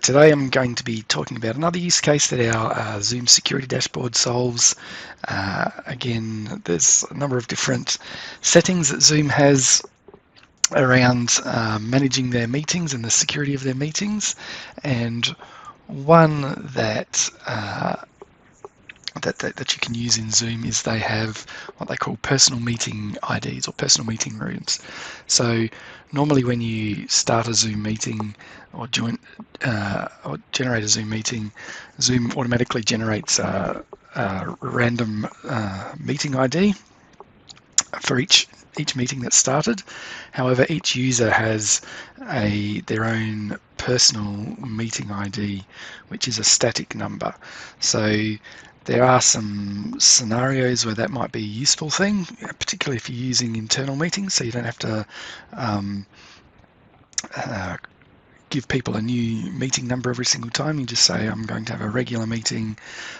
Today I'm going to be talking about another use case that our Zoom security dashboard solves. Again, there's a number of different settings that Zoom has around managing their meetings and the security of their meetings, and one that that you can use in Zoom is they have what they call personal meeting IDs or personal meeting rooms. So normally when you start a Zoom meeting or generate a Zoom meeting, Zoom automatically generates a random meeting ID for each meeting that's started. However, each user has their own personal meeting ID, which is a static number. So there are some scenarios where that might be a useful thing, particularly if you're using internal meetings, so you don't have to give people a new meeting number every single time. You just say, I'm going to have a regular meeting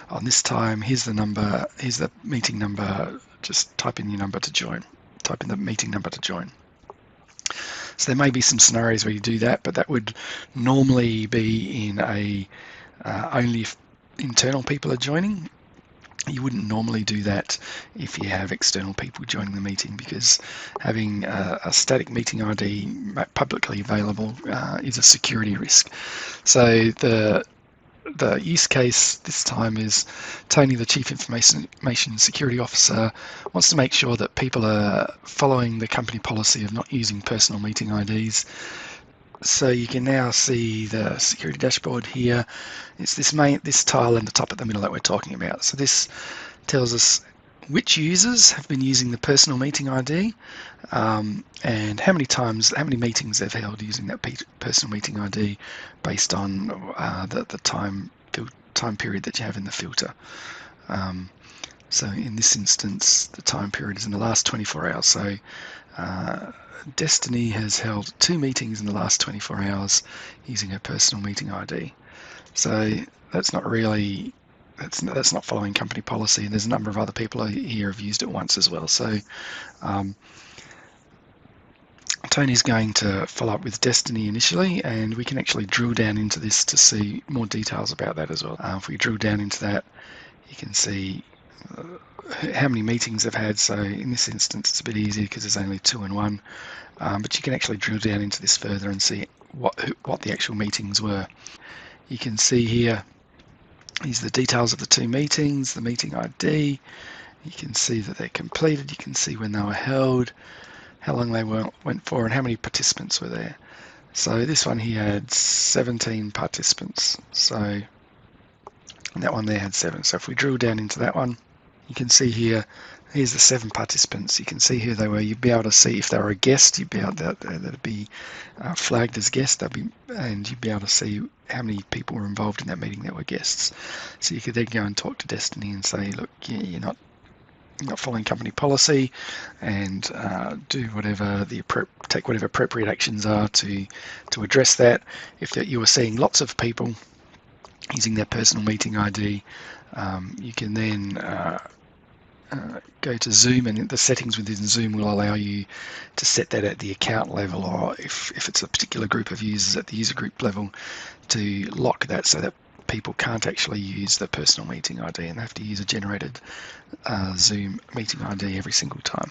on this time, here's the number, here's the meeting number, just type in your number to join, type in the meeting number to join. So there may be some scenarios where you do that, but that would normally be in only if internal people are joining. You wouldn't normally do that if you have external people joining the meeting, because having a static meeting ID publicly available is a security risk. So the use case this time is Tony, the Chief Information Security Officer, wants to make sure that people are following the company policy of not using personal meeting IDs. So you can now see the security dashboard here. It's this tile in the top at the middle that we're talking about. So this tells us which users have been using the personal meeting ID and how many meetings they've held using that personal meeting ID based on the time period that you have in the filter. So in this instance, the time period is in the last 24 hours. So Destiny has held 2 meetings in the last 24 hours using her personal meeting ID. So that's not really, that's not following company policy, and there's a number of other people here have used it once as well. So Tony's going to follow up with Destiny initially, and we can actually drill down into this to see more details about that as well. If we drill down into that, you can see how many meetings they've had. So in this instance it's a bit easier because there's only 2 and 1, but you can actually drill down into this further and see what the actual meetings were. You can see here is the details of the 2 meetings, the meeting ID. You can see that they're completed, you can see when they were held, how long they went for, and how many participants were there. So this one here had 17 participants, so that one there had 7. So if we drill down into that one, you can see here, here's the 7 participants. You can see who they were. You'd be able to see if they were a guest, you'd be able to, that'd be flagged as guests, and you'd be able to see how many people were involved in that meeting that were guests. So you could then go and talk to Destiny and say, look, you're not following company policy, and take whatever appropriate actions are to address that. If you were seeing lots of people using their personal meeting ID, you can then go to Zoom, and the settings within Zoom will allow you to set that at the account level, or if it's a particular group of users at the user group level, to lock that so that people can't actually use the personal meeting ID and they have to use a generated Zoom meeting ID every single time.